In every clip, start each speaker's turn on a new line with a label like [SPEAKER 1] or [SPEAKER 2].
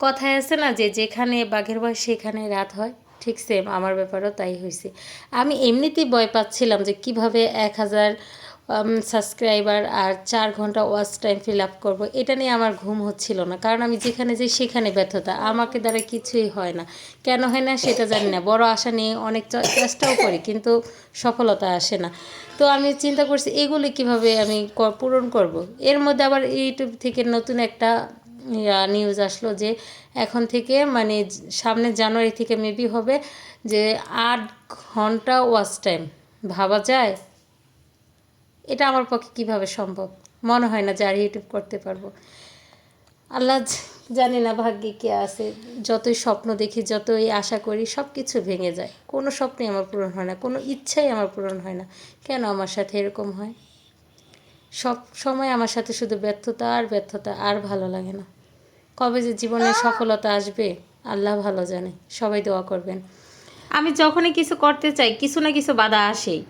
[SPEAKER 1] কথায় আছে না যে যেখানে বাঘের ভয় সেখানে রাত হয়, ঠিক সেম আমার ব্যাপারও তাই হয়েছে। আমি এমনিতেই ভয় পাচ্ছিলাম যে কিভাবে 1000 সাবস্ক্রাইবার আর 4 ঘন্টা ওয়াচ টাইম ফিল আপ করবো, এটা নিয়ে আমার ঘুম হচ্ছিল না। কারণ আমি যেখানে যাই সেখানে ব্যর্থতা, আমাকে দ্বারা কিছুই হয় না। কেন হয় না সেটা জানি না। বড় আশা নিয়ে অনেক চেষ্টাও করি কিন্তু সফলতা আসে না। তো আমি চিন্তা করছি এগুলি কিভাবে আমি পূরণ করব। এর মধ্যে আবার ইউটিউব থেকে নতুন একটা নিউজ আসলো যে এখন থেকে মানে সামনের জানুয়ারি থেকে মেবি হবে যে 8 ঘন্টা ওয়াচ টাইম। ভাবা যায় এটা আমার পক্ষে কিভাবে সম্ভব? মনে হয় না যে আর ইউটিউব করতে পারবো। আল্লাহ জানি না ভাগ্যে কে আছে। যতই স্বপ্ন দেখি, যতই আশা করি, সব কিছু ভেঙে যায়। কোনো স্বপ্নই আমার পূরণ হয় না, কোনো ইচ্ছাই আমার পূরণ হয় না। কেন আমার সাথে এরকম হয়? সব সময় আমার সাথে শুধু ব্যর্থতা আর ব্যর্থতা, আর ভালো লাগে না। কবে যে জীবনে সফলতা আসবে আল্লাহ ভালো জানে। সবাই দোয়া করবেন। আমি যখনই কিছু করতে চাই কিছু না কিছু বাধা আসেই।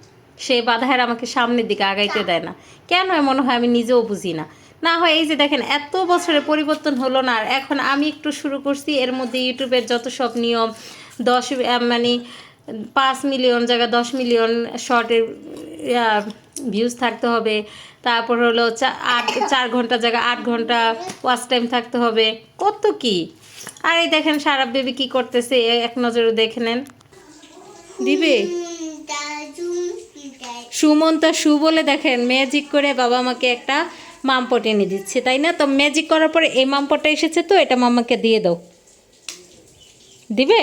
[SPEAKER 1] সেই বাধার আমাকে সামনের দিকে আগাইতে দেয় না। কেন মনে হয় আমি নিজেও বুঝি না। না হয় এই যে দেখেন এত বছরের পরিবর্তন হলো না, আর এখন আমি একটু শুরু করছি, এর মধ্যে ইউটিউবের যত সব নিয়ম 10 মানে 5 মিলিয়ন জায়গা 10 মিলিয়ন শর্টের ভিউজ থাকতে হবে। তারপর হলো 4 ঘন্টা জায়গা 8 ঘন্টা ওয়াচ টাইম থাকতে হবে। কত কি! আর এই দেখেন সারাপ বেবি কি করতেছে, এক নজরে দেখে নেন। দিবে সুমন্তা সু বলে দেখেন ম্যাজিক করে বাবা আমাকে একটা মামপট এনে দিচ্ছে, তাই না? তো ম্যাজিক করার পরে এই মামপটটা এসেছে, তো এটা মামাকে দিয়ে দাও। দিবে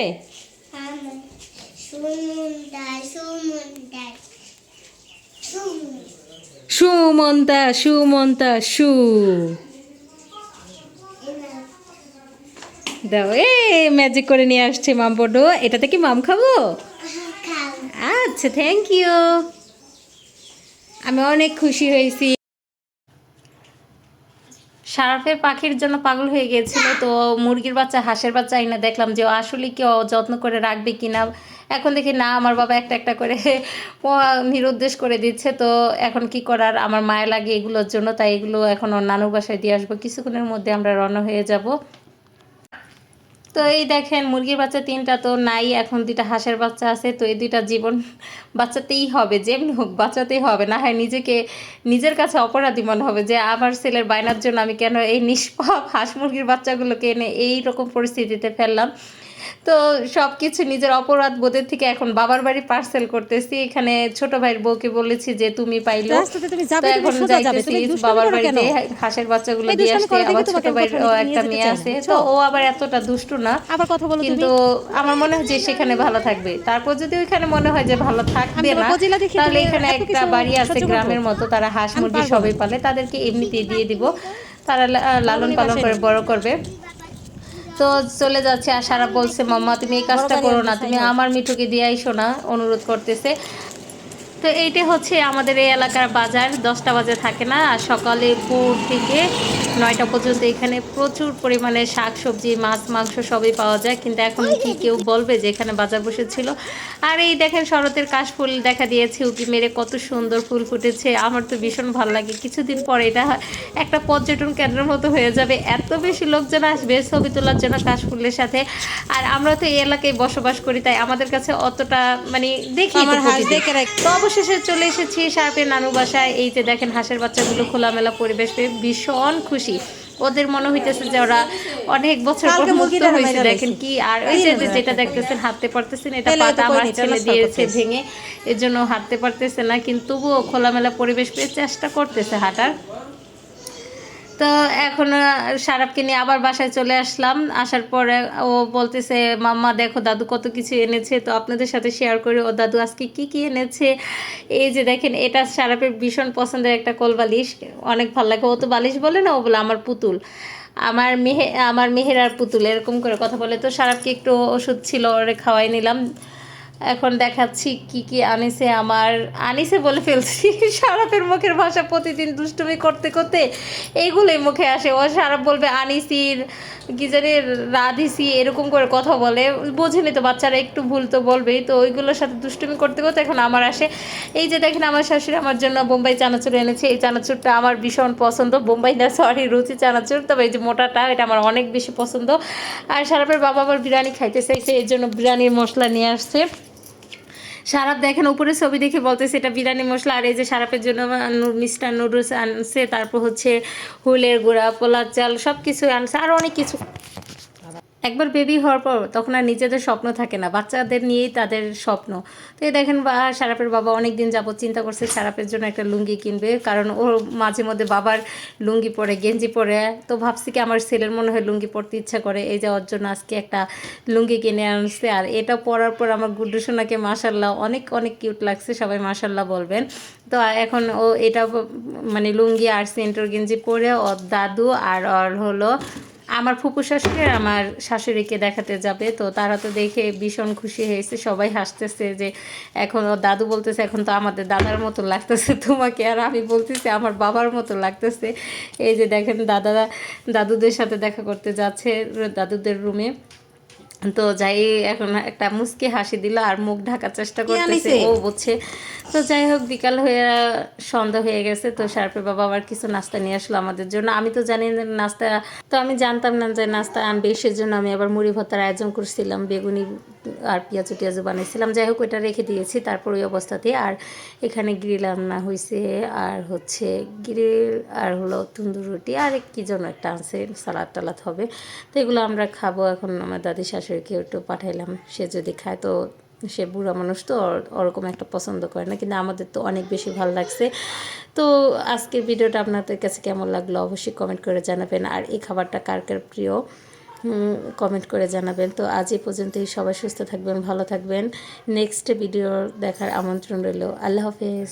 [SPEAKER 1] সুমন্তা সুমন্তা সু দাও। এ ম্যাজিক করে নিয়ে আসছে মামপটো। এটাতে কি মাম খাবো? আচ্ছা, থ্যাংক ইউ। আমি অনেক খুশি হয়েছি। সারাফের পাখির জন্য পাগল হয়ে গিয়েছিল, তো মুরগির বাচ্চা হাঁসের বাচ্চা আইনা দেখলাম যে ও আসলে কেউ যত্ন করে রাখবে কিনা। এখন দেখি না, আমার বাবা একটা একটা করে নিরুদ্দেশ করে দিচ্ছে। তো এখন কি করার, আমার মায়া লাগে এগুলোর জন্য, তাই এগুলো এখন ওর নানুর বাসায় দিয়ে আসবো। কিছুক্ষণের মধ্যে আমরা রওনা হয়ে যাব। তো এই দেখেন মুরগির বাচ্চা 3টা তো নাই, এখন 2টা হাঁসের বাচ্চা আছে। তো এই 2টা জীবন বাঁচাতেই হবে, যেমনি হোক বাঁচাতেই হবে, না হয় নিজেকে নিজের কাছে অপরাধী মনে হবে যে আমার ছেলের বায়নার জন্য আমি কেন এই নিষ্পাপ হাঁস মুরগির বাচ্চাগুলোকে এনে এই রকম পরিস্থিতিতে ফেললাম। তো সব কিছু নিজের অপরাধ বোধের থেকে এখন বাবার বাড়ি পার্সেল করতেছি। এখানে ছোট ভাইয়ের বউকে বলেছি যে তুমি পাইলো, তো এখন যাইতেছি বাবার বাড়িতে হাঁসের বাচ্চাগুলো দিয়ে আসতে। আবার ছোট ভাইয়ের একটা মেয়ে আছে, তো ও আবার এতটা দুষ্টু না, কিন্তু আমার মনে হয় যে সেখানে ভালো থাকবে। তারপর যদি ওইখানে মনে হয় যে ভালো থাকবে না, তাহলে এখানে একটা বাড়ি আছে গ্রামের মতো, তারা হাঁস মুরগি সবাই পালে, তাদেরকে এমনিতেই দিয়ে দিব। তারা লালন পালন করে বড় করবে। তো চলে যাচ্ছে। আর সারা বলছে মাম্মা তুমি এই কাজটা করো না, তুমি আমার মিঠুকে দিয়ে আইসো না, অনুরোধ করতেছে। তো এইটা হচ্ছে আমাদের এই এলাকার বাজার। 10টা বাজে থাকে না, আর সকালে ভোর থেকে 9টা পর্যন্ত এখানে প্রচুর পরিমাণে শাক সবজি মাছ মাংস সবই পাওয়া যায়। কিন্তু এখন কি কেউ বলবে যে এখানে বাজার বসেছিল? আর এই দেখেন শরতের কাশফুল দেখা দিয়েছে উঁকি মেরে, কত সুন্দর ফুল ফুটেছে। আমার তো ভীষণ ভালো লাগে। কিছুদিন পরে এটা একটা পর্যটন কেন্দ্রের মতো হয়ে যাবে, এত বেশি লোকজন আসবে ছবি তোলার জন্য কাশফুলের সাথে। আর আমরা তো এই এলাকায় বসবাস করি, তাই আমাদের কাছে অতটা মানে দেখি তো অবশেষে চলে এসেছি সার্পের নানু বাসায়। এই যে দেখেন হাঁসের বাচ্চাগুলো খোলামেলা পরিবেশ পেয়ে ভীষণ খুশি। ওদের মনে হইতেছে যে ওরা অনেক বছর পর মুক্ত হয়েছে। দেখেন কি, আর ওই যে যেটা দেখতেছেন হাঁটতে পারতেছেন, এটা পাতা আমার ছেলে দিয়েছে ভেঙে, এর জন্য হাঁটতে পারতেছে না, কিন্তু তবুও খোলামেলা পরিবেশ পেয়ে চেষ্টা করতেছে হাঁটার। তো এখন সারাপকে নিয়ে আবার বাসায় চলে আসলাম। আসার পরে ও বলতেছে মাম্মা দেখো দাদু কত কিছু এনেছে, তো আপনাদের সাথে শেয়ার করি ও দাদু আজকে কি কি এনেছে। এই যে দেখেন, এটা সারাপের ভীষণ পছন্দের একটা কোল বালিশ, অনেক ভালো লাগে। ও তো বালিশ বলে না, ও বলে আমার পুতুল, আমার মেহেরার পুতুল, এরকম করে কথা বলে। তো সারাপকে একটু ওষুধ ছিল ওরে খাওয়াই নিলাম। এখন দেখাচ্ছি কি কি আনিছে আমার, আনিছে বলে ফেলছি। সারাপের মুখের ভাষা প্রতিদিন দুষ্টুমি করতে করতে এইগুলোই মুখে আসে। ও সারাপ বলবে আনিসির কি জানি রাধিসি এরকম করে কথা বলে, বোঝেনি তো বাচ্চারা একটু ভুল তো বলবেই, তো ওইগুলোর সাথে দুষ্টুমি করতে করতে এখন আমার আসে। এই যে দেখেন আমার শাশুড়ি আমার জন্য বোম্বাই চানাচুর এনেছে, এই চানাচুরটা আমার ভীষণ পছন্দ, বোম্বাই না সরি রুচি চানাচুর, তবে এই যে মোটাটা এটা আমার অনেক বেশি পছন্দ। আর সারাপের বাবা আবার বিরিয়ানি খাইতে চাইছে, এই জন্য বিরিয়ানির মশলা নিয়ে আসছে। সারাপ দেখেন উপরে ছবি দেখে বলতেছে এটা বিরিয়ানি মশলা, আর এই যে সারাপের জন্য মিস্টার নুডলস আনছে, তারপর হচ্ছে হুলের গুঁড়া, পোলার চাল, সব কিছু আনছে, আরও অনেক কিছু। একবার বেবি হওয়ার পর তখন আর নিজেদের স্বপ্ন থাকে না, বাচ্চাদের নিয়েই তাদের স্বপ্ন। তো এই দেখেন সারাপের বাবা অনেক দিন যাবত চিন্তা করছে সারাপের জন্য একটা লুঙ্গি কিনবে, কারণ ওর মাঝে মধ্যে বাবার লুঙ্গি পরে গেঞ্জি পরে, তো ভাবছি কি আমার ছেলের মনে হয় লুঙ্গি পরতে ইচ্ছা করে, এই যাওয়ার জন্য আজকে একটা লুঙ্গি কিনে আনছে। আর এটা পরার পর আমার গুড্ডু সোনাকে মাশাল্লাহ অনেক অনেক কিউট লাগছে, সবাই মাশাল্লাহ বলবেন। তো এখন ও এটা মানে লুঙ্গি আর সেন্টার গেঞ্জি পরে ওর দাদু আর ওর হলো আমার ফুপু শাশুড়ি আর আমার শাশুড়িকে দেখাতে যাবে। তো তারা তো দেখে ভীষণ খুশি হয়েছে, সবাই হাসতেছে যে এখন ওর দাদু বলতেছে এখন তো আমাদের দাদার মতো লাগতেছে তোমাকে, আর আমি বলতেছি আমার বাবার মতো লাগতেছে। এই যে দেখেন দাদুদের সাথে দেখা করতে যাচ্ছে দাদুদের রুমে। তো যাই এখন একটা মুচকি হাসি দিল আর মুখ ঢাকার চেষ্টা করতেছে, ও বুঝছে। তো যাই হোক বিকাল হয়ে সন্ধ্যা হয়ে গেছে, তো সার্পের বাবা আবার কিছু নাস্তা নিয়ে আসলো আমাদের জন্য। আমি তো জানি না নাস্তা, তো আমি জানতাম না যে নাস্তা আনবে, সেজন্য আমি আবার মুড়ি ভর্তার আয়োজন করছিলাম, বেগুনি আর পেঁয়াজু টিয়াজু বানিয়েছিলাম। যাই হোক ওইটা রেখে দিয়েছি তারপর ওই অবস্থাতে। আর এখানে গ্রিল রান্না হয়েছে, আর হচ্ছে গ্রিল আর হলো তন্দুর রুটি আর কি জন্য একটা আনছে, সালাদ টালাদ হবে। তো এগুলো আমরা খাবো। এখন আমার দাদি শাশুড়িকে একটু পাঠাইলাম, সে যদি খায়, তো সে বুড়া মানুষ তো ওরকম একটা পছন্দ করে না, কিন্তু আমাদের তো অনেক বেশি ভালো লাগছে। তো আজকের ভিডিওটা আপনাদের কাছে কেমন লাগলো অবশ্যই কমেন্ট করে জানাবেন, আর এই খাবারটা কার কার প্রিয় কমেন্ট করে জানাবেন। তো আজ এই পর্যন্তই, সবাই সুস্থ থাকবেন, ভালো থাকবেন। নেক্সট ভিডিও দেখার আমন্ত্রণ রইল। আল্লাহ হাফেজ।